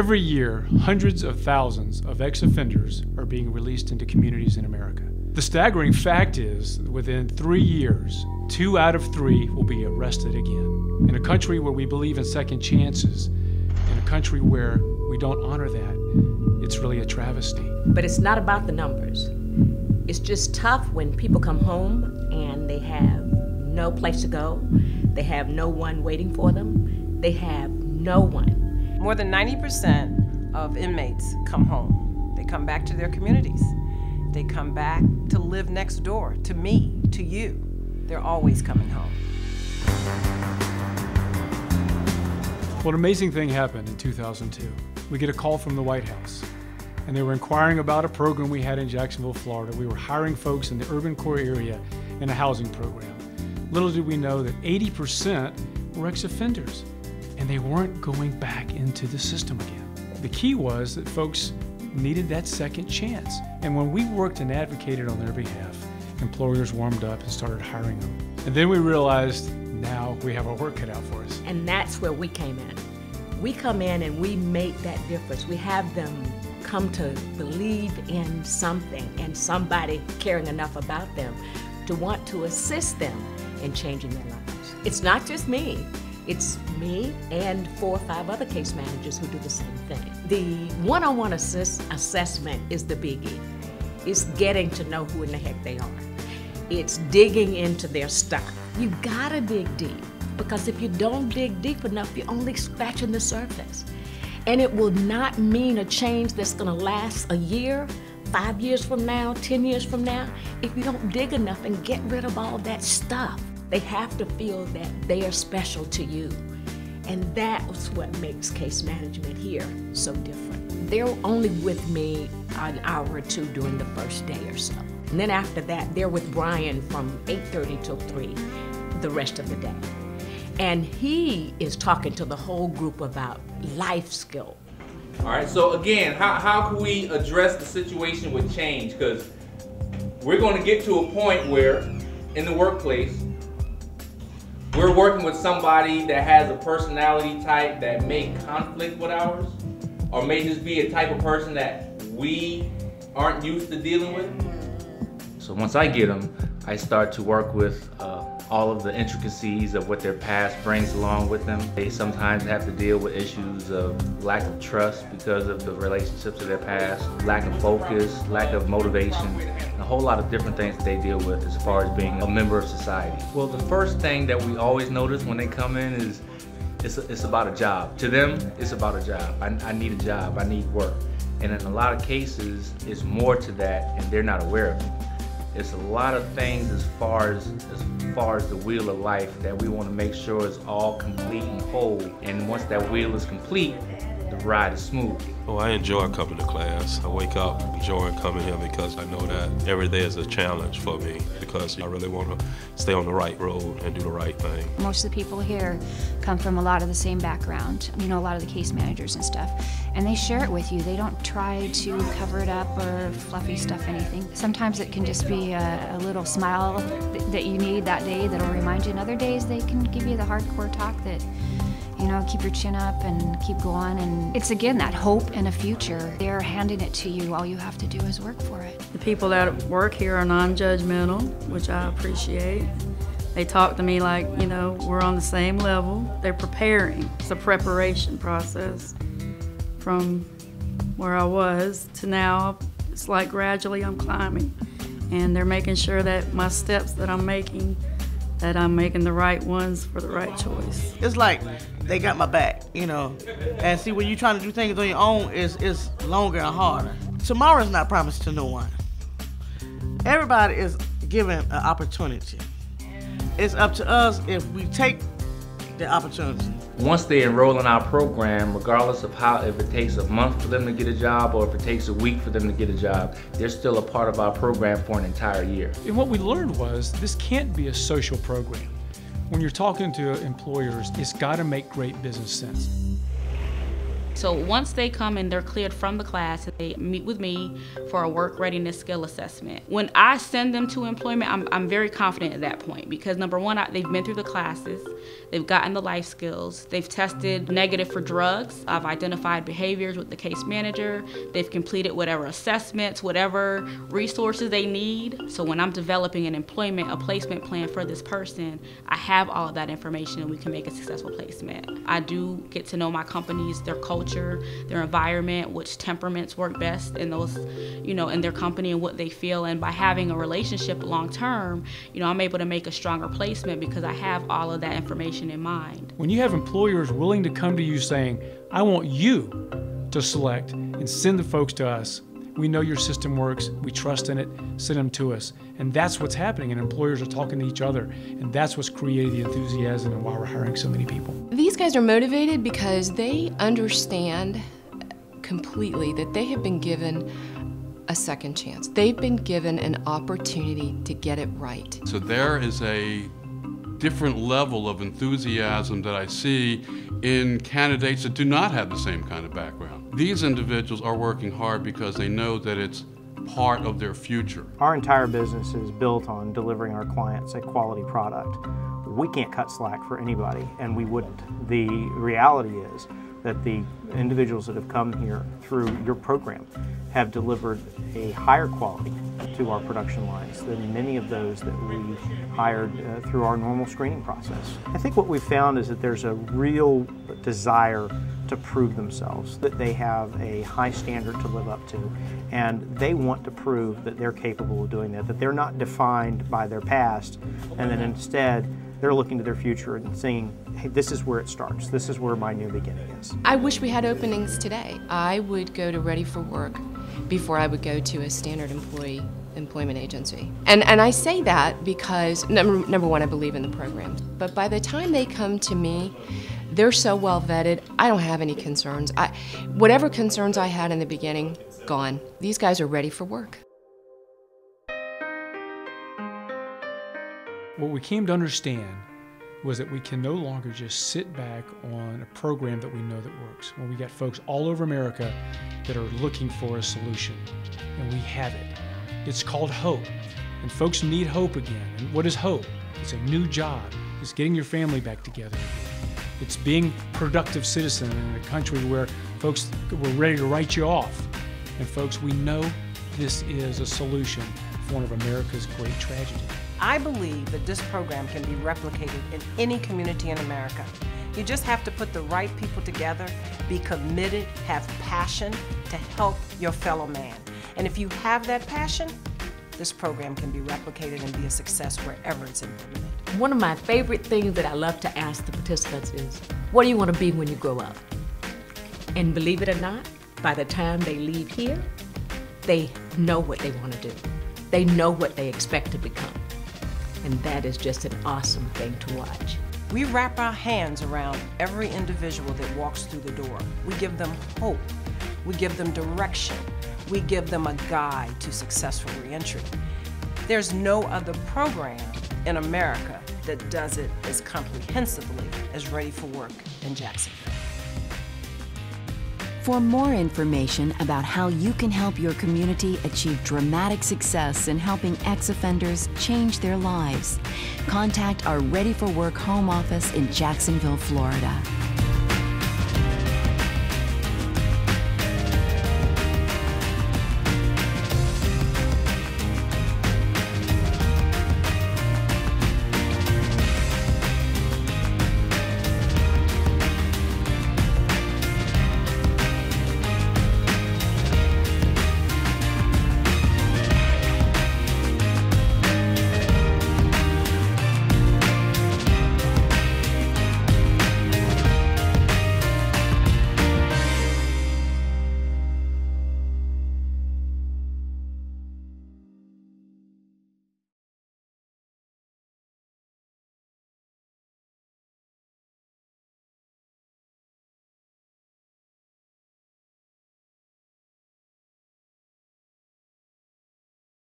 Every year, hundreds of thousands of ex-offenders are being released into communities in America. The staggering fact is that within 3 years, 2 out of 3 will be arrested again. In a country where we believe in second chances, in a country where we don't honor that, it's really a travesty. But it's not about the numbers. It's just tough when people come home and they have no place to go, they have no one waiting for them, they have no one. More than 90% of inmates come home. They come back to their communities. They come back to live next door, to me, to you. They're always coming home. Well, an amazing thing happened in 2002. We get a call from the White House, and they were inquiring about a program we had in Jacksonville, Florida. We were hiring folks in the urban core area in a housing program. Little did we know that 80% were ex-offenders, and they weren't going back into the system again. The key was that folks needed that second chance. And when we worked and advocated on their behalf, employers warmed up and started hiring them. And then we realized now we have our work cut out for us. And that's where we came in. We come in and we make that difference. We have them come to believe in something and somebody caring enough about them to want to assist them in changing their lives. It's not just me. It's me and 4 or 5 other case managers who do the same thing. The one-on-one assessment is the biggie. It's getting to know who in the heck they are. It's digging into their stuff. You gotta dig deep, because if you don't dig deep enough, you're only scratching the surface. And it will not mean a change that's gonna last a year, 5 years from now, 10 years from now, if you don't dig enough and get rid of all that stuff. They have to feel that they are special to you. And that's what makes case management here so different. They're only with me an hour or 2 during the first day or so. And then after that, they're with Brian from 8:30 till 3 the rest of the day. And he is talking to the whole group about life skill. All right, so again, how can we address the situation with change? Because we're going to get to a point where in the workplace, we're working with somebody that has a personality type that may conflict with ours, or may just be a type of person that we aren't used to dealing with. So once I get them, I start to work with all of the intricacies of what their past brings along with them. They sometimes have to deal with issues of lack of trust because of the relationships of their past, lack of focus, lack of motivation, a whole lot of different things that they deal with as far as being a member of society. Well, the first thing that we always notice when they come in is it's about a job. To them, it's about a job. I need a job, I need work. And in a lot of cases, it's more to that and they're not aware of it. It's a lot of things as far as the wheel of life that we want to make sure is all complete and whole. And once that wheel is complete, the ride is smooth. Oh, I enjoy coming to class. I wake up enjoying coming here because I know that every day is a challenge for me, because I really want to stay on the right road and do the right thing. Most of the people here come from a lot of the same background, you know, a lot of the case managers and stuff, and they share it with you. They don't try to cover it up or fluffy stuff anything. Sometimes it can just be a little smile that you need that day that'll remind you, and other days they can give you the hardcore talk that, you know, keep your chin up and keep going. And it's, again, that hope and a future. They're handing it to you. All you have to do is work for it. The people that work here are non-judgmental, which I appreciate. They talk to me like, you know, we're on the same level. They're preparing. It's a preparation process from where I was to now. It's like gradually I'm climbing. And they're making sure that my steps that I'm making the right ones for the right choice. It's like they got my back, you know. And see, when you're trying to do things on your own, it's longer and harder. Tomorrow's not promised to no one. Everybody is given an opportunity. It's up to us if we take the opportunity. Once they enroll in our program, regardless of if it takes a month for them to get a job or if it takes a week for them to get a job, they're still a part of our program for an entire year. And what we learned was this can't be a social program. When you're talking to employers, it's got to make great business sense. So once they come and they're cleared from the class, they meet with me for a work readiness skill assessment. When I send them to employment, I'm very confident at that point because number one, they've been through the classes, they've gotten the life skills, they've tested negative for drugs, I've identified behaviors with the case manager, they've completed whatever assessments, whatever resources they need. So when I'm developing a placement plan for this person, I have all of that information and we can make a successful placement. I do get to know my companies, their culture, their environment, which temperaments work best in those, in their company and what they feel. And by having a relationship long term, I'm able to make a stronger placement because I have all of that information in mind. When you have employers willing to come to you saying, I want you to select and send the folks to us, we know your system works, we trust in it, send them to us. And that's what's happening, and employers are talking to each other, and that's what's created the enthusiasm and why we're hiring so many people. These guys are motivated because they understand completely that they have been given a second chance. They've been given an opportunity to get it right. So there is a different level of enthusiasm that I see in candidates that do not have the same kind of background. These individuals are working hard because they know that it's part of their future. Our entire business is built on delivering our clients a quality product. We can't cut slack for anybody, and we wouldn't. The reality is that the individuals that have come here through your program have delivered a higher quality to our production lines than many of those that we hired through our normal screening process. I think what we've found is that there's a real desire to prove themselves, that they have a high standard to live up to, and they want to prove that they're capable of doing that they're not defined by their past, and that instead they're looking to their future and saying, hey, this is where it starts. This is where my new beginning is. I wish we had openings today. I would go to Ready4Work before I would go to a standard employment agency. And I say that because, number one, I believe in the programs. But by the time they come to me, they're so well vetted, I don't have any concerns. Whatever concerns I had in the beginning, gone. These guys are ready for work. What we came to understand was that we can no longer just sit back on a program that we know that works. When we got folks all over America that are looking for a solution, and we have it. It's called hope, and folks need hope again. And what is hope? It's a new job. It's getting your family back together. It's being a productive citizen in a country where folks were ready to write you off. And folks, we know this is a solution for one of America's great tragedies. I believe that this program can be replicated in any community in America. You just have to put the right people together, be committed, have passion to help your fellow man. And if you have that passion, this program can be replicated and be a success wherever it's implemented. One of my favorite things that I love to ask the participants is, what do you want to be when you grow up? And believe it or not, by the time they leave here, they know what they want to do. They know what they expect to become. And that is just an awesome thing to watch. We wrap our hands around every individual that walks through the door. We give them hope. We give them direction. We give them a guide to successful reentry. There's no other program in America that does it as comprehensively as Ready4Work in Jacksonville. For more information about how you can help your community achieve dramatic success in helping ex-offenders change their lives, contact our Ready4Work home office in Jacksonville, Florida.